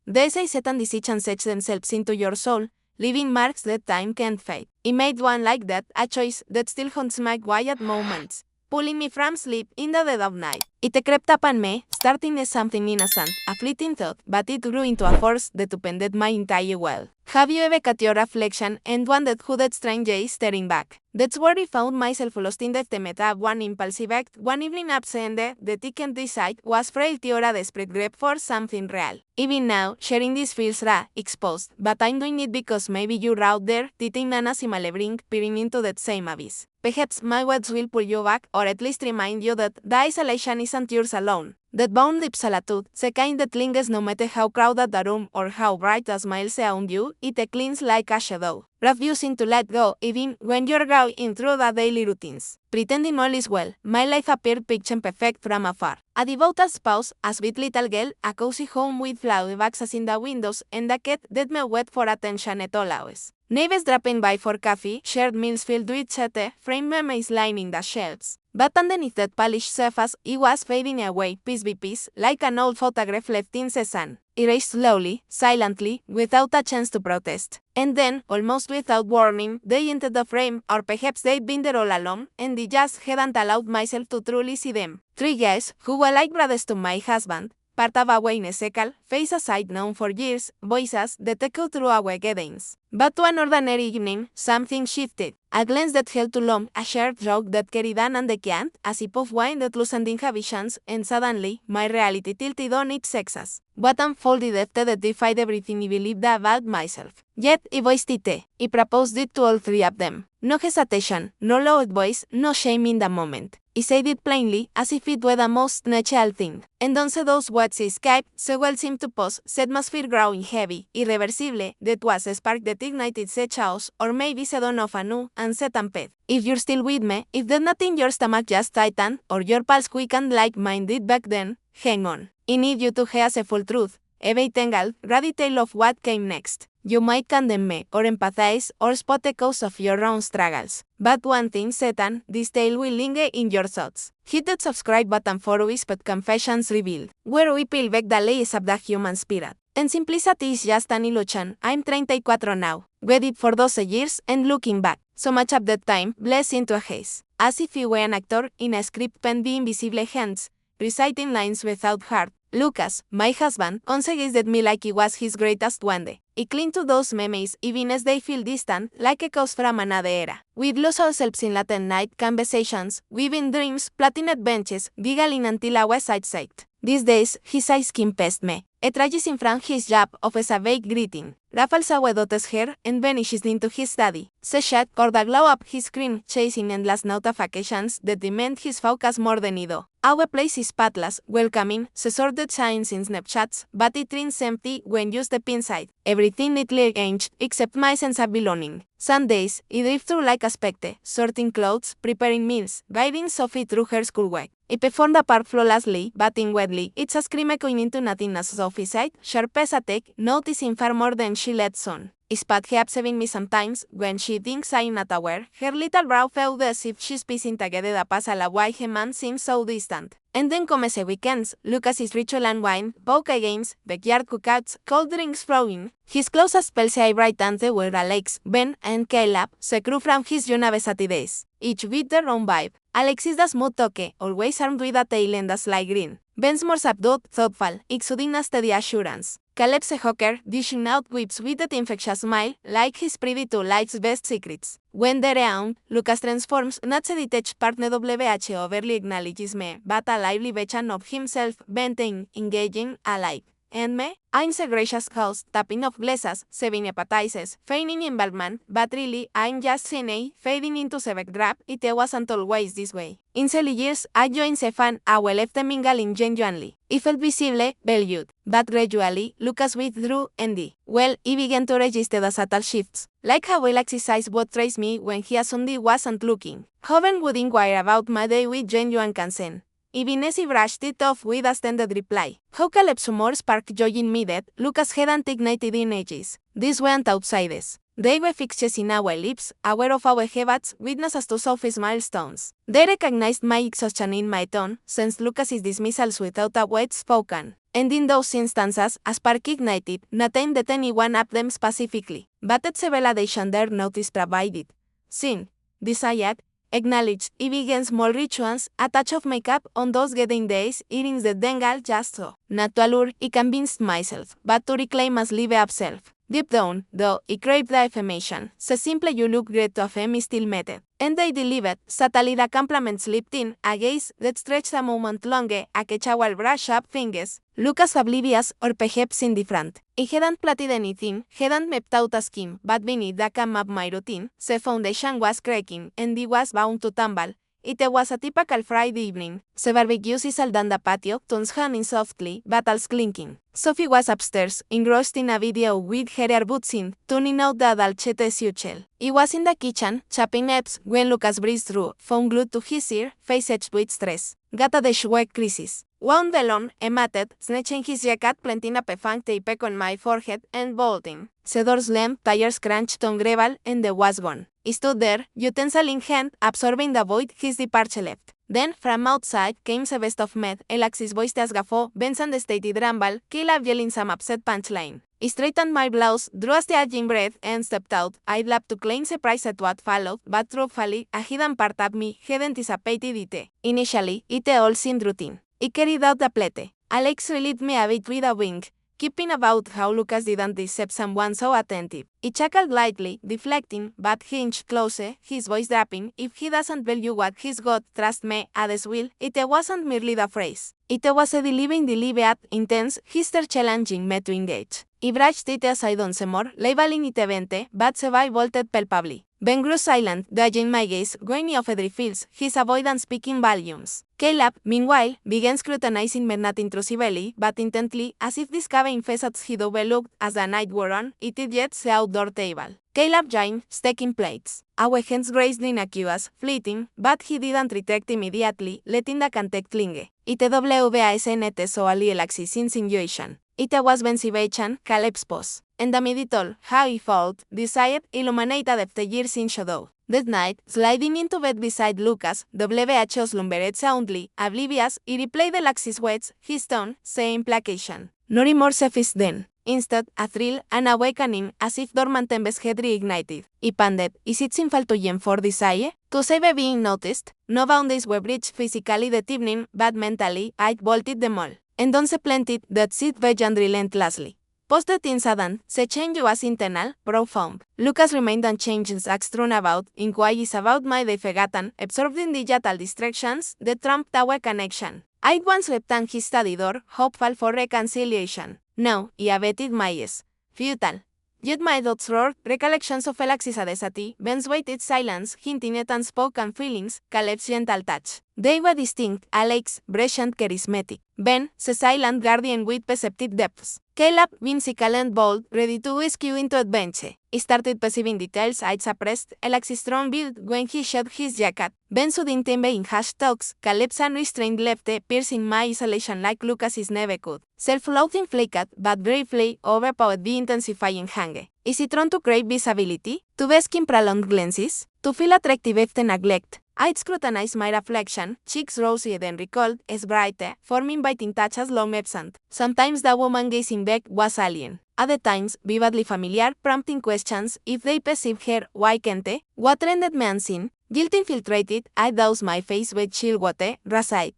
They say set and decisions etch themselves into your soul, leaving marks that time can't fade. I made one like that, a choice that still haunts my quiet moments, pulling me from sleep in the dead of night. It crept upon me, starting as something innocent, a fleeting thought, but it grew into a force that upended my entire world. Have you ever caught your reflection and wondered who that strange is staring back? That's where I found myself lost in the theme of one impulsive act, one evening absent that I can't decide was frailty or a desperate grip for something real. Even now, sharing this feels raw, exposed, but I'm doing it because maybe you're out there, tithing nanas in malebring, peering into that same abyss. Perhaps my words will pull you back, or at least remind you that the isolation isn't yours alone. That bound deep solitude, the kind that lingers no matter how crowded the room or how bright the smiles surround you, it clings like a shadow, refusing to let go even when you're going through the daily routines. Pretending all is well, my life appeared picture perfect from afar. A devoted spouse, a sweet little girl, a cozy home with flower vases in the windows, and a cat that may wait for attention at all hours. Neighbors dropping by for coffee, shared meals filled with chatter, framed memories lining the shelves. But underneath that polished surface, it was fading away piece by piece, like an old photograph left in the sun. Erased slowly, silently, without a chance to protest. And then, almost without warning, they entered the frame, or perhaps they'd been there all along, and I just hadn't allowed myself to truly see them. 3 guys, who were like brothers to my husband, part of our inner circle, faces I'd known for years, voices that echoed through our gatherings. But to an ordinary evening, something shifted. A glance that held too long, a shared joke that carried an undercurrent, a sip of wine that loosened inhibitions, and suddenly, my reality tilted on its axis. What unfolded after that defied everything I believed about myself. Yet, I voiced it. I proposed it to all 3 of them. No hesitation, no loud voice, no shame in the moment. I said it plainly, as if it were the most natural thing. And once those words escaped, the world seemed to pause, the atmosphere growing heavy, irreversible. That was a spark that ignited the chaos, or maybe the dawn of a new, uncertain path. If you're still with me, if that knot in your stomach just tightened, or your pulse quickened like mine did back then, hang on. I need you to hear the full truth, every tangled, raw detail of what came next. You might condemn me, or empathize, or spot the cause of your own struggles. But one thing certain, this tale will linger in your thoughts. Hit that subscribe button for Whispered Confessions Revealed, where we peel back the layers of the human spirit. And simplicity is just an illusion. I'm 34 now, wedded for 12 years, and looking back, so much of that time blends into a haze. As if he were an actor in a script penned by invisible hands, reciting lines without heart. Lucas, my husband, once gazed at me like it was his greatest wonder. I cling to those memories even as they feel distant, like echoes from another era. We'd lose ourselves in late night conversations, weaving dreams, plotting adventures, giggling until our sides ached. These days, his eyes skim past me. A tragic from his job offers a vague greeting, ruffles our daughter's hair, and vanishes into his study. The shot or the glow up his screen, chasing endless notifications that demand his focus more than I do. Our place is spotless, welcoming, the sorted signs in Snapchats, but it rings empty when you step inside. Everything neatly arranged, except my sense of belonging. Some days, I drift through like a spectre, sorting clothes, preparing meals, guiding Sophie through her schoolwork. I perform the part flawlessly, but inwardly, it's a scream echoing into nothingness. Sophie's side, sharp as a tack, noticing far more than she lets on. It's perhaps having me sometimes, when she thinks I'm not aware, her little brow felt as if she's piecing together the puzzle of why her man seems so distant. And then comes the weekends, Lucas's ritual unwind, poker games, backyard cookouts, cold drinks flowing. His closest pals I bright answer were Alex, Ben, and Caleb, the crew from his university days. Each with their own vibe. Alex is the smooth toque, always armed with a tail and a sly grin. Ben's more subdued, thoughtful, exuding a steady assurance. Caleb's a hawker, dishing out quips with that infectious smile, like he's privy to life's best secrets. When they're around, Lucas transforms not a detached partner WH overly acknowledges me, but a lively version of himself, venting, engaging, alive. And me? I'm the gracious host, tapping off glasses, serving appetizers, feigning involvement, but really, I'm just Cine, fading into the backdrop. It wasn't always this way. In early years, I joined the fan, our left mingling genuinely. It felt visible, valued, but gradually, Lucas withdrew, and I began to register the subtle shifts, like how Alex's eyes would trace me when he assumed wasn't looking. Hoven would inquire about my day with genuine concern. Even as he brushed it off with a standard reply. How Caleb's humor sparked joy in me that Lucas hadn't ignited in ages. These weren't outsiders. They were fixtures in our lives, aware of our habits, witnesses to Sophie's milestones. They recognized my exhaustion in my tone, sensed Lucas's dismissals without a word spoken. and in those instances, a spark ignited, not aimed at anyone of them specifically, but it's a validation their notice provided. Seen, desired, acknowledged, I began small rituals, a touch of makeup on those getting days, eating the dengal just so. Not to allure, I convinced myself, but to reclaim as live of self. Deep down, though, I craved the affirmation, so simply you look great to affirm is still met. And they delivered, subtly the compliment slipped in, a gaze that stretched a moment longer, a catch while brush up fingers, look as oblivious or perhaps indifferent. I hadn't plotted anything, hadn't mapped out a scheme, but beneath the calm of my routine, the foundation was cracking, and I was bound to tumble. It was a typical Friday evening. The barbecue sizzled on the patio, tunes humming softly, bottles clinking. Sophie was upstairs, engrossed in a video with her earbuds in, tuning out the Dolcetto Suchel. I was in the kitchen, chopping apps, when Lucas breezed through, phone glued to his ear, face edged with stress. Got a de sweat creases. Wound alone, emitted, snatching his jacket, planting a pefang tape on my forehead, and bolting. The door slammed, tires crunched on gravel, and the was gone. I stood there, utensil in hand, absorbing the void his departure left. Then, from outside, came the best of Med, Alexis voice te asgafó, Benson the stated ramble, Caleb yelling some upset punchline. I straightened my blouse, drew a steaging breath, and stepped out. I'd love to claim surprise at what followed, but truthfully, a hidden part of me had anticipated it. Initially, it all seemed routine. I carried out the plate. Alex relieved me a bit with a wink, keeping about how Lucas didn't deserve someone so attentive. He chuckled lightly, deflecting, but he inched closer, his voice dropping. If he doesn't value what he's got, trust me, Hades will. It wasn't merely the phrase. It was a deliberate, intense, hister challenging me to engage. I brushed it aside on more, labeling it event, but Sebai bolted palpably. Ben grew silent, dodging my gaze, going off every feels, his avoidance speaking volumes. Caleb, meanwhile, began scrutinizing me not intrusively, but intently, as if discovering facets he'd overlooked as the night wore on, it yet the outdoor table. Caleb joined, stacking plates. Our hands grazed innocuous, fleeting, but he didn't retract immediately, letting the contact linger. It wasn't so a Alexis insinuation. It was Bensibachan, Caleb's pose. And amid it all, how he felt, desired, illuminated after years in shadow. That night, sliding into bed beside Lucas, WH slumbered soundly, oblivious, he replayed Alexis' words, his tone, same placation. No remorse surfaced then. Instead, a thrill, an awakening, as if dormant embers had reignited. I panted, is it sinful to yearn for desire? To save being noticed? No boundaries were breached physically that evening, but mentally, I bolted them all. And on se planted that seed vegan relentlessly. Post that incident, the change was internal, profound. Lucas remained unchanged as strewn about, inquiries about my forgotten, absorbed in digital distractions, that trumped our connection. I once slept on his study door, hopeful for reconciliation. Now, I abated my eyes. Futile. Yet my thoughts roared, recollections of Alexis Adesati, Ben's weighted silence, hinting at unspoken feelings, Caleb's gentle touch. They were distinct, Alex, brash and charismatic. Ben, the silent guardian with perceptive depths. Caleb, whimsical and bold, ready to rescue into adventure. I started perceiving details I'd suppressed, Alexis' strong build when he shed his jacket. Ben sudden temper in hush talks, Caleb's unrestrained lefty piercing my isolation like Lucas's never could. Self-loathing flickered, but briefly overpowered the intensifying hunger. Is it wrong to crave visibility? To bask in prolonged glances? To feel attractive after neglect? I'd scrutinized my reflection, cheeks rosy then recalled, as brighter, forming biting touches long absent. Sometimes the woman gazing back was alien. Other times, vividly familiar, prompting questions, if they perceived her, why can't they? What rendered me unseen? Guilt infiltrated, I doused my face with chill water, rasied.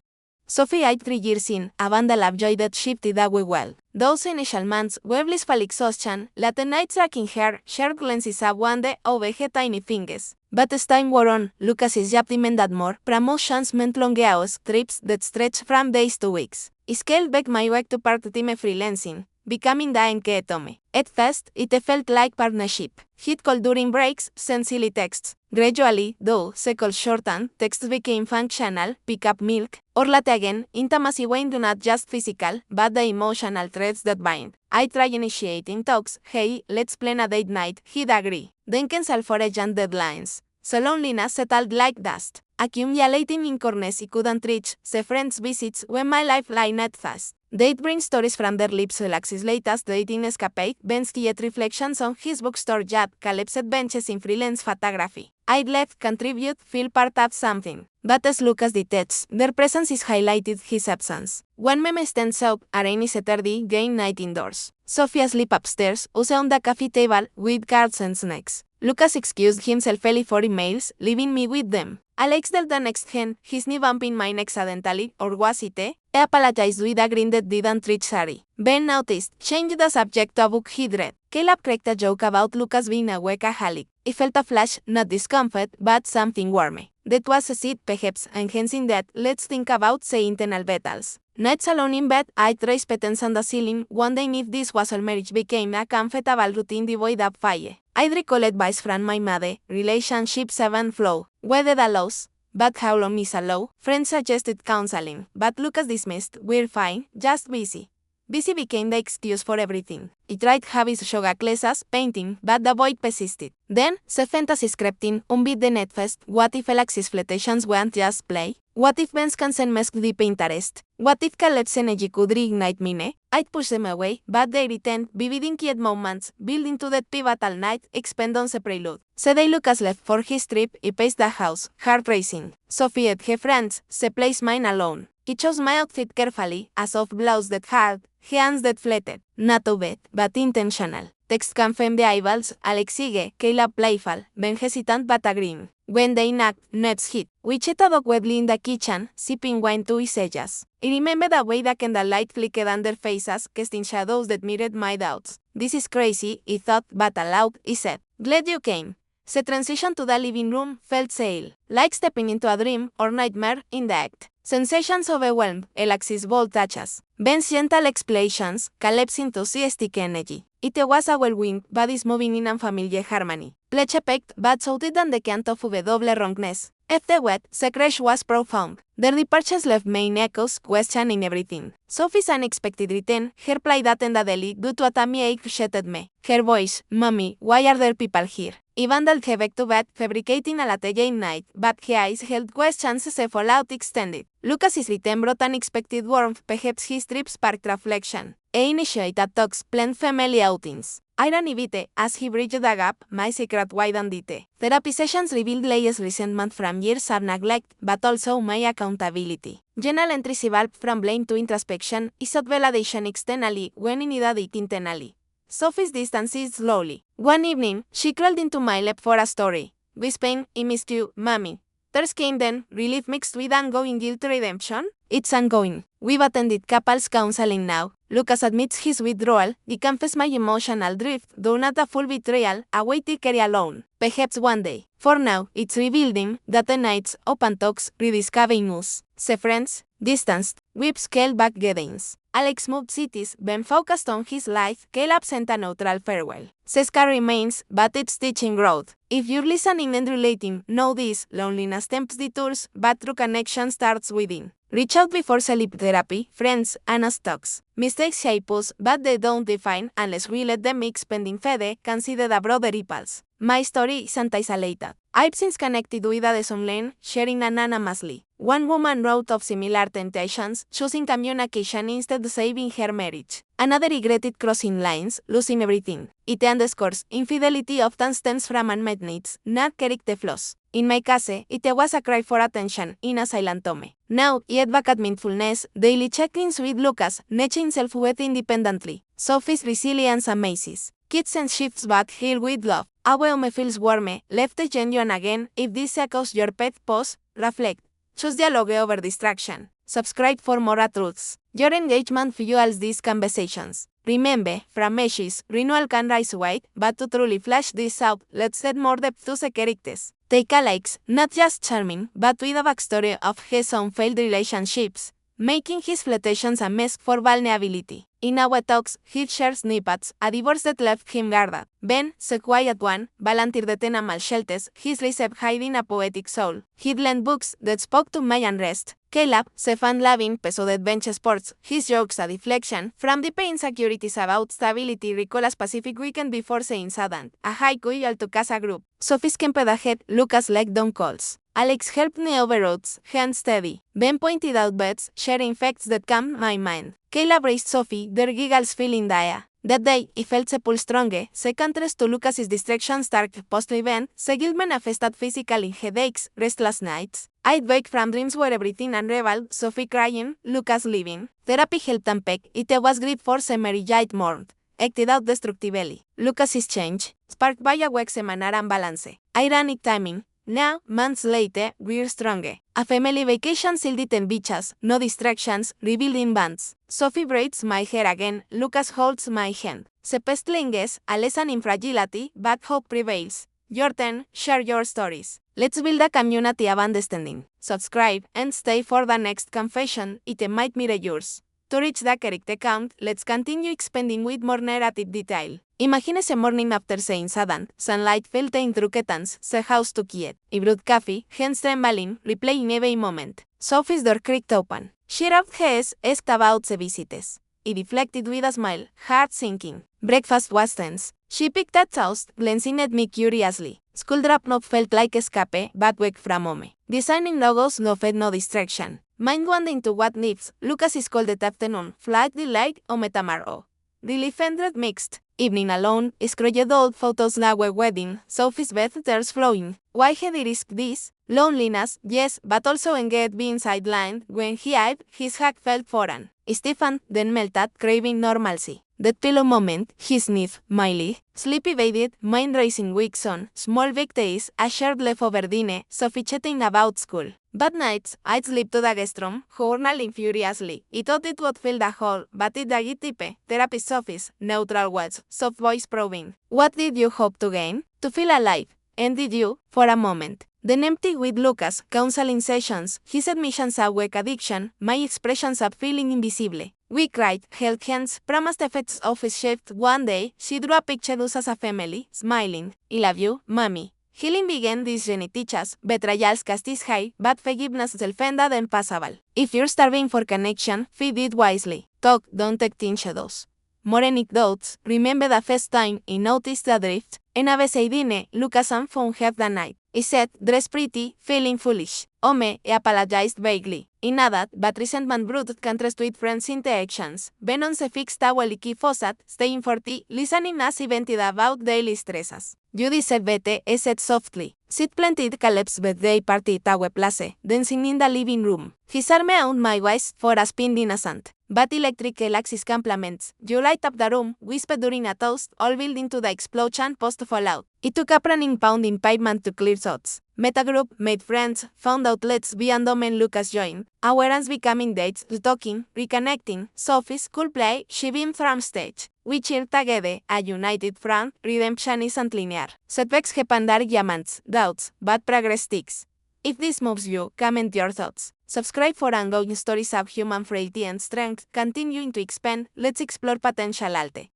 Sophie eyed 3 years in, a bundle of joy that shifted away well. Those initial months were blissful exhaustion, late nights tracking her, shared glances of wonder over her tiny fingers. But as time wore on, Lucas's job demanded more, promotions meant long hours, trips that stretched from days to weeks. I scaled back my work to part-time freelancing, becoming the anchor Tome. At first, it felt like partnership. He'd call during breaks, send silly texts. Gradually, though, the calls shortened, texts became functional, pick up milk, or late again, intimacy waned to not just physical, but the emotional threads that bind. I tried initiating talks, hey, let's plan a date night, he'd agree. Then cancel for urgent deadlines. So loneliness settled like dust. Accumulating in corners he couldn't reach, the friends' visits when my life lined fast. Date brings stories from their lips. Alexis' latest dating escapade, Ben's yet reflections on his bookstore job, Caleb's adventures in freelance photography. I'd left contribute, feel part of something. But as Lucas detects, their presence is highlighted his absence. One meme stands out, a rainy Saturday game night indoors. Sophia sleep upstairs, use on the coffee table, with cards and snacks. Lucas excused himself early for emails, leaving me with them. Alex del the next gen, his knee bumping mine accidentally, or was it? He apologized with a grin that didn't reach Sari. Ben noticed, changed the subject to a book he'd read. Caleb cracked a joke about Lucas being a workaholic. He felt a flash, not discomfort, but something warmer. That was a seed, perhaps, enhancing that. Let's think about the internal battles. Nights alone in bed, I'd trace patterns on the ceiling, wondering if this was all marriage became a comfortable routine devoid of fire. I'd recall advice from my mother, relationships ebb and flow, whether the loss, but how long is a low? Friends suggested counseling, but Lucas dismissed, we're fine, just busy. Busy became the excuse for everything. He tried hobbies, yoga classes, painting, but the void persisted. Then, the fantasies crept in, unbeat the netfest. What if Alexis' flirtations weren't just play? What if Ben's consent masked deep interest? What if Caleb's energy could reignite mine? I'd push them away, but they returned, vivid inquiet moments, building to that pivotal night, expand on the prelude. The day Lucas left for his trip, he paced the house, heart racing. Sophie and her friends, the place mine alone. He chose my outfit carefully, a soft blouse that had, hands that fluttered, not too bad, but intentional. Text confirmed the eyeballs, Alex sigue, Caleb playful, Ben hesitant but agreeing. When they knocked, Ned's hit. We chatted awkwardly in the kitchen, sipping wine to his edges. I remember the way the candlelight flickered on their faces, casting shadows that mirrored my doubts. This is crazy, he thought, but aloud, he said. Glad you came. The transition to the living room felt surreal, like stepping into a dream or nightmare in the act. Sensations overwhelmed, Alexis' bold touches, Ben's gentle explanations, Caleb's enthusiastic energy. It was a whirlwind, bodies moving in unfamiliar harmony. Pleche pecked, but shouted than the cant of W wrongness. After wet, the crash was profound. Their departures left me in echoes, questioning everything. Sophie's unexpected return, her plight at the deli due to a tummy ache shattered me. Her voice, Mommy, why are there people here? He bundled her back to bed, fabricating a latte game night, but her eyes held questions the fallout extended. Lucas's return brought unexpected warmth, perhaps his trip sparked reflection. He initiated talks, planned family outings. Irony bite, as he bridged the gap, my secret widened it. Therapy sessions revealed Leia's resentment from years of neglect, but also my accountability. Journal entries evolved from blame to introspection, he sought validation externally when he needed it internally. Sophie's distance is slowly. One evening, she crawled into my lap for a story. Whispering, I missed you, Mommy. Tears came then, relief mixed with ongoing guilt redemption. It's ongoing. We've attended couples counseling now. Lucas admits his withdrawal. He confesses my emotional drift, though not a full betrayal, a way to carry alone. Perhaps one day. For now, it's rebuilding, data nights, open talks, rediscovering us. The friends, distanced, we've scaled back gatherings. Alex moved cities, Ben focused on his life, Caleb sent a neutral farewell. Seska remains, but it's teaching growth. If you're listening and relating, know this, loneliness tempts detours, but true connection starts within. Reach out before sleep therapy, friends, honest talks. Mistakes shape us, but they don't define unless we let them expand in fede, consider the broader ripples. My story isn't isolated. I've since connected with others online, sharing anonymously. One woman wrote of similar temptations, choosing communication instead of saving her marriage. Another regretted crossing lines, losing everything. It underscores, infidelity often stems from unmet needs, not character flaws. In my case, it was a cry for attention, in a silent tone. Now, I advocate mindfulness, daily check-ins with Lucas, nurturing self-worth independently. Sophie's resilience amazes. Kids and shifts but heal with love. Our home feels warmer, left genuine again. If this echoes your pet, pause, reflect. Choose dialogue over distraction. Subscribe for more truths. Your engagement fuels these conversations. Remember, from meshes, renewal can rise wide, but to truly flesh this out, let's add more depth to the characters. Take Alex, not just charming, but with a backstory of his own failed relationships, making his flirtations a mask for vulnerability. In our talks, he shares snippets, a divorce that left him guarded. Ben, the quiet one, volunteered at animal shelters, his received hiding a poetic soul. He'd lent books that spoke to my unrest. Caleb, the fun-loving peso bench sports, his jokes a deflection from the insecurities about stability recall a specific weekend before saying saddened, a haiku y to casa group. Sophie's ahead, Lucas leg down calls. Alex helped me over roads, hand steady. Ben pointed out bets, sharing facts that calmed my mind. Caleb raised Sophie, their giggles feeling dire. That day, I felt se pull stronger, se contrast to Lucas's distraction stark post-event, se guilt manifested physically headaches, restless nights. I'd wake from dreams where everything unraveled, Sophie crying, Lucas leaving. Therapy helped unpack, it was great for se merillite mourned. Acted out destructively. Lucas's change, sparked by a weak seminar balance. Ironic timing. Now, months later, we're stronger. A family vacation sealed in beaches, no distractions, rebuilding bands. Sophie braids my hair again, Lucas holds my hand. Se pestlinges, a lesson in fragility, but hope prevails. Your turn, share your stories. Let's build a community of understanding. Subscribe, and stay for the next confession, it might mirror yours. To reach the correct account, let's continue expanding with more narrative detail. Imagínese morning after saying saddened, sunlight filtering through curtains, the house too quiet. I brewed coffee, hands trembling, replaying every moment. Sophie's door creaked open. She rubbed her eyes, asked about the visitors. I deflected with a smile, heart sinking. Breakfast was tense. She picked a toast, glancing at me curiously. School drop-off felt like escape, but wake from home. Designing logos fed no distraction. Mind wandering to what needs, Lucas is called that afternoon, flight delight o metamaro. Relief ended mixed. Evening alone, scrolled old photos our wedding, Sophie's bed tears flowing. Why had he risked this? Loneliness, yes, but also engaged being sidelined. When he eyed, his hack felt foreign. Stefan then melted, craving normalcy. That pillow moment, he sniffed, mildly. Sleep evaded, mind racing weeks on. Small victories, a shared leftover dinner, Sophie chatting about school. Bad nights, I'd sleep to the guest room, journaling furiously. I thought it would fill the hall, but it did type. Therapist's office, neutral words, soft voice probing. What did you hope to gain? To feel alive. And did you? For a moment. Then empty with Lucas, counseling sessions, his admissions a weak addiction, my expressions of feeling invisible. We cried, held hands, promised effects of his shift. One day, she drew a picture of us as a family, smiling. I love you, mommy. Healing began these genetichas, betrayals castis high, but forgiveness self-ended and passable. If you're starving for connection, feed it wisely. Talk, don't take in shadows. More anecdotes, remember the first time I noticed the drift, en a Beseidine, Lucas and found half the night. I said, dress pretty, feeling foolish. I apologized vaguely. I nodded, but resentment brewed contrast with friends' interactions. Venom se fixed a leaky faucet, staying 40, listening as he vented about daily stresses. Judy said better, I said softly. Sid planted Caleb's birthday party at our place, dancing in the living room. His arm around my waist for a spin innocent. But electric Elaxis compliments. You light up the room, whispered during a toast, all building to the explosion post-fallout. It took a running pounding pavement to clear thoughts. Metagroup, made friends, found outlets beyond Dome and Lucas joined. Awareness becoming dates, talking, reconnecting, Sophie's cool play, she beamed from stage. We cheered together, a united front, redemption isn't linear. Setbacks happen dark diamonds, doubts, but progress sticks. If this moves you, comment your thoughts. Subscribe for ongoing stories of human frailty and strength, continuing to expand, let's explore potential alte.